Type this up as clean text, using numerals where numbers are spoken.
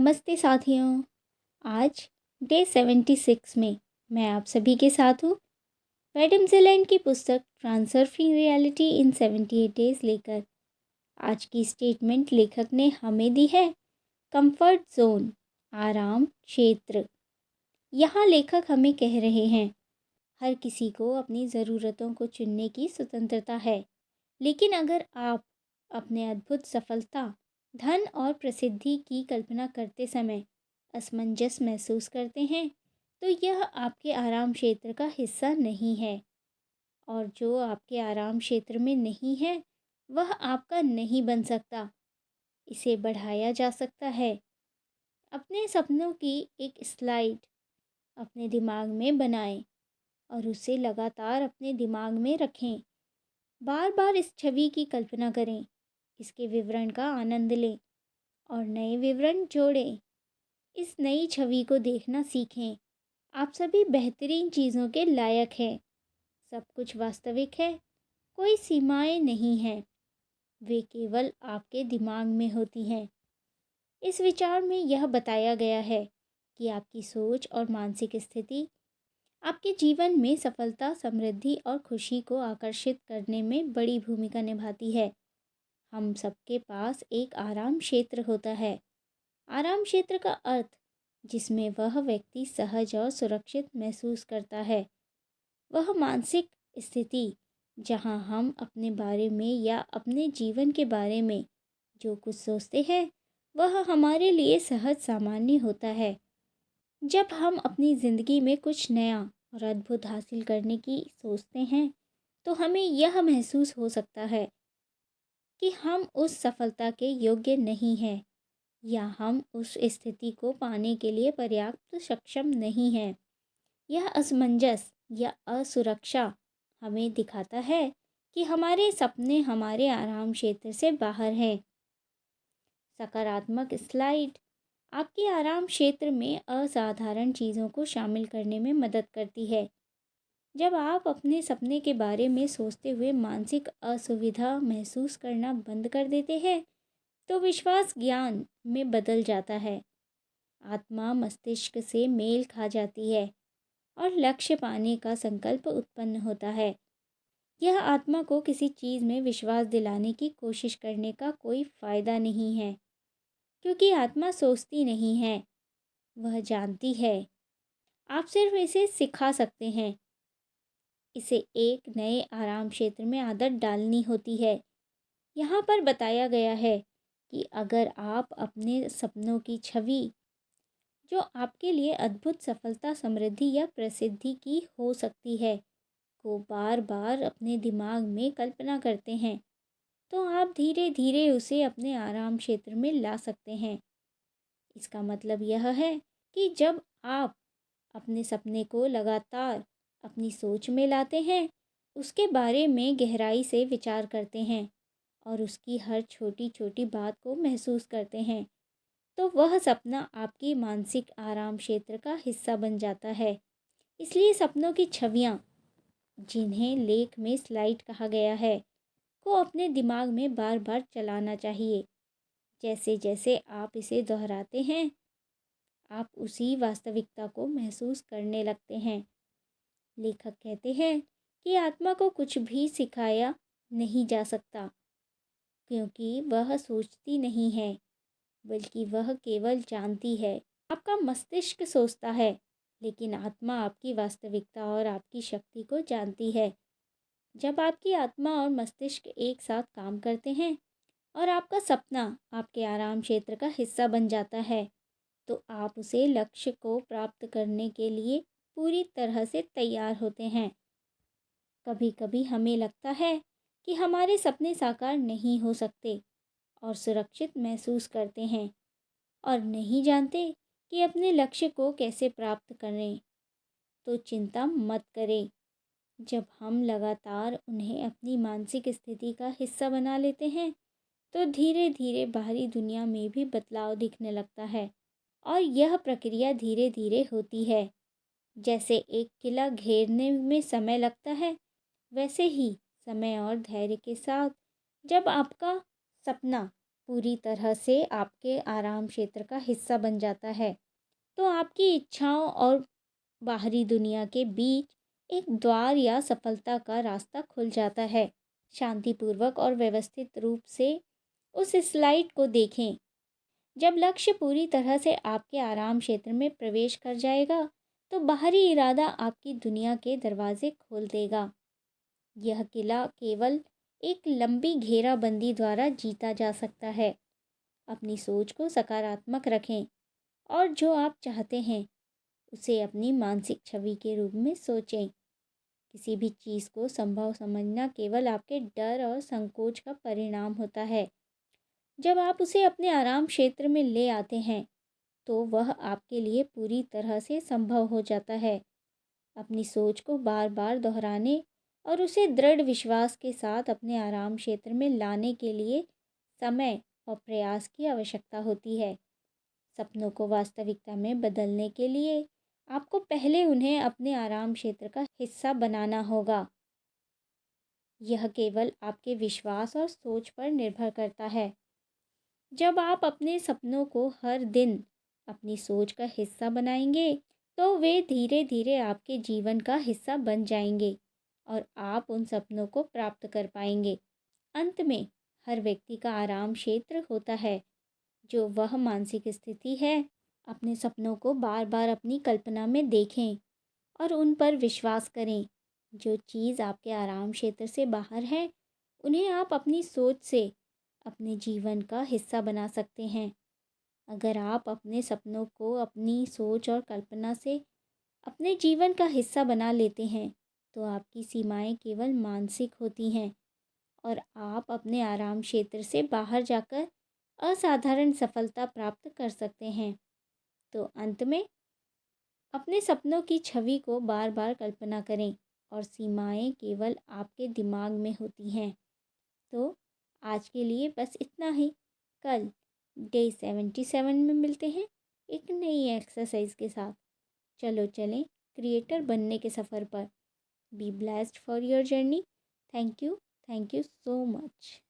नमस्ते साथियों। आज डे 76 में मैं आप सभी के साथ हूँ। मैडम ज़ेलैंड की पुस्तक ट्रांसर्फिंग रियलिटी इन 78 डेज लेकर। आज की स्टेटमेंट लेखक ने हमें दी है, कंफर्ट जोन, आराम क्षेत्र। यहाँ लेखक हमें कह रहे हैं, हर किसी को अपनी ज़रूरतों को चुनने की स्वतंत्रता है, लेकिन अगर आप अपने अद्भुत सफलता, धन और प्रसिद्धि की कल्पना करते समय असमंजस महसूस करते हैं, तो यह आपके आराम क्षेत्र का हिस्सा नहीं है। और जो आपके आराम क्षेत्र में नहीं है, वह आपका नहीं बन सकता। इसे बढ़ाया जा सकता है। अपने सपनों की एक स्लाइड अपने दिमाग में बनाएं और उसे लगातार अपने दिमाग में रखें। बार बार इस छवि की कल्पना करें, इसके विवरण का आनंद लें और नए विवरण जोड़ें। इस नई छवि को देखना सीखें। आप सभी बेहतरीन चीज़ों के लायक हैं। सब कुछ वास्तविक है, कोई सीमाएं नहीं हैं। वे केवल आपके दिमाग में होती हैं। इस विचार में यह बताया गया है कि आपकी सोच और मानसिक स्थिति आपके जीवन में सफलता, समृद्धि और खुशी को आकर्षित करने में बड़ी भूमिका निभाती है। हम सबके पास एक आराम क्षेत्र होता है। आराम क्षेत्र का अर्थ जिसमें वह व्यक्ति सहज और सुरक्षित महसूस करता है। वह मानसिक स्थिति जहां हम अपने बारे में या अपने जीवन के बारे में जो कुछ सोचते हैं, वह हमारे लिए सहज सामान्य होता है। जब हम अपनी ज़िंदगी में कुछ नया और अद्भुत हासिल करने की सोचते हैं, तो हमें यह महसूस हो सकता है कि हम उस सफलता के योग्य नहीं हैं या हम उस स्थिति को पाने के लिए पर्याप्त सक्षम नहीं हैं। यह असमंजस या असुरक्षा हमें दिखाता है कि हमारे सपने हमारे आराम क्षेत्र से बाहर हैं। सकारात्मक स्लाइड आपके आराम क्षेत्र में असाधारण चीज़ों को शामिल करने में मदद करती है। जब आप अपने सपने के बारे में सोचते हुए मानसिक असुविधा महसूस करना बंद कर देते हैं, तो विश्वास ज्ञान में बदल जाता है। आत्मा मस्तिष्क से मेल खा जाती है और लक्ष्य पाने का संकल्प उत्पन्न होता है। यह आत्मा को किसी चीज़ में विश्वास दिलाने की कोशिश करने का कोई फ़ायदा नहीं है, क्योंकि आत्मा सोचती नहीं है, वह जानती है। आप सिर्फ इसे सिखा सकते हैं। इसे एक नए आराम क्षेत्र में आदत डालनी होती है। यहाँ पर बताया गया है कि अगर आप अपने सपनों की छवि जो आपके लिए अद्भुत सफलता, समृद्धि या प्रसिद्धि की हो सकती है, को बार बार अपने दिमाग में कल्पना करते हैं, तो आप धीरे धीरे उसे अपने आराम क्षेत्र में ला सकते हैं। इसका मतलब यह है कि जब आप अपने सपने को लगातार अपनी सोच में लाते हैं, उसके बारे में गहराई से विचार करते हैं और उसकी हर छोटी छोटी बात को महसूस करते हैं, तो वह सपना आपकी मानसिक आराम क्षेत्र का हिस्सा बन जाता है। इसलिए सपनों की छवियाँ, जिन्हें लेख में स्लाइड कहा गया है, को अपने दिमाग में बार बार चलाना चाहिए। जैसे जैसे आप इसे दोहराते हैं, आप उसी वास्तविकता को महसूस करने लगते हैं। लेखक कहते हैं कि आत्मा को कुछ भी सिखाया नहीं जा सकता, क्योंकि वह सोचती नहीं है, बल्कि वह केवल जानती है। आपका मस्तिष्क सोचता है, लेकिन आत्मा आपकी वास्तविकता और आपकी शक्ति को जानती है। जब आपकी आत्मा और मस्तिष्क एक साथ काम करते हैं और आपका सपना आपके आराम क्षेत्र का हिस्सा बन जाता है, तो आप उसे लक्ष्य को प्राप्त करने के लिए पूरी तरह से तैयार होते हैं। कभी कभी हमें लगता है कि हमारे सपने साकार नहीं हो सकते और सुरक्षित महसूस करते हैं और नहीं जानते कि अपने लक्ष्य को कैसे प्राप्त करें। तो चिंता मत करें। जब हम लगातार उन्हें अपनी मानसिक स्थिति का हिस्सा बना लेते हैं, तो धीरे धीरे बाहरी दुनिया में भी बदलाव दिखने लगता है। और यह प्रक्रिया धीरे धीरे होती है। जैसे एक किला घेरने में समय लगता है, वैसे ही समय और धैर्य के साथ जब आपका सपना पूरी तरह से आपके आराम क्षेत्र का हिस्सा बन जाता है, तो आपकी इच्छाओं और बाहरी दुनिया के बीच एक द्वार या सफलता का रास्ता खुल जाता है। शांतिपूर्वक और व्यवस्थित रूप से उस स्लाइड को देखें। जब लक्ष्य पूरी तरह से आपके आराम क्षेत्र में प्रवेश कर जाएगा, तो बाहरी इरादा आपकी दुनिया के दरवाजे खोल देगा। यह किला केवल एक लंबी घेराबंदी द्वारा जीता जा सकता है। अपनी सोच को सकारात्मक रखें और जो आप चाहते हैं उसे अपनी मानसिक छवि के रूप में सोचें। किसी भी चीज़ को संभव समझना केवल आपके डर और संकोच का परिणाम होता है। जब आप उसे अपने आराम क्षेत्र में ले आते हैं, तो वह आपके लिए पूरी तरह से संभव हो जाता है। अपनी सोच को बार बार दोहराने और उसे दृढ़ विश्वास के साथ अपने आराम क्षेत्र में लाने के लिए समय और प्रयास की आवश्यकता होती है। सपनों को वास्तविकता में बदलने के लिए आपको पहले उन्हें अपने आराम क्षेत्र का हिस्सा बनाना होगा। यह केवल आपके विश्वास और सोच पर निर्भर करता है। जब आप अपने सपनों को हर दिन अपनी सोच का हिस्सा बनाएंगे, तो वे धीरे धीरे आपके जीवन का हिस्सा बन जाएंगे और आप उन सपनों को प्राप्त कर पाएंगे। अंत में, हर व्यक्ति का आराम क्षेत्र होता है, जो वह मानसिक स्थिति है। अपने सपनों को बार बार अपनी कल्पना में देखें और उन पर विश्वास करें। जो चीज़ आपके आराम क्षेत्र से बाहर है, उन्हें आप अपनी सोच से अपने जीवन का हिस्सा बना सकते हैं। अगर आप अपने सपनों को अपनी सोच और कल्पना से अपने जीवन का हिस्सा बना लेते हैं, तो आपकी सीमाएं केवल मानसिक होती हैं और आप अपने आराम क्षेत्र से बाहर जाकर असाधारण सफलता प्राप्त कर सकते हैं। तो अंत में, अपने सपनों की छवि को बार बार कल्पना करें और सीमाएं केवल आपके दिमाग में होती हैं। तो आज के लिए बस इतना ही। कल डे 77 में मिलते हैं एक नई एक्सरसाइज के साथ। चलो चलें क्रिएटर बनने के सफ़र पर। Be blessed for your journey. Thank you so much.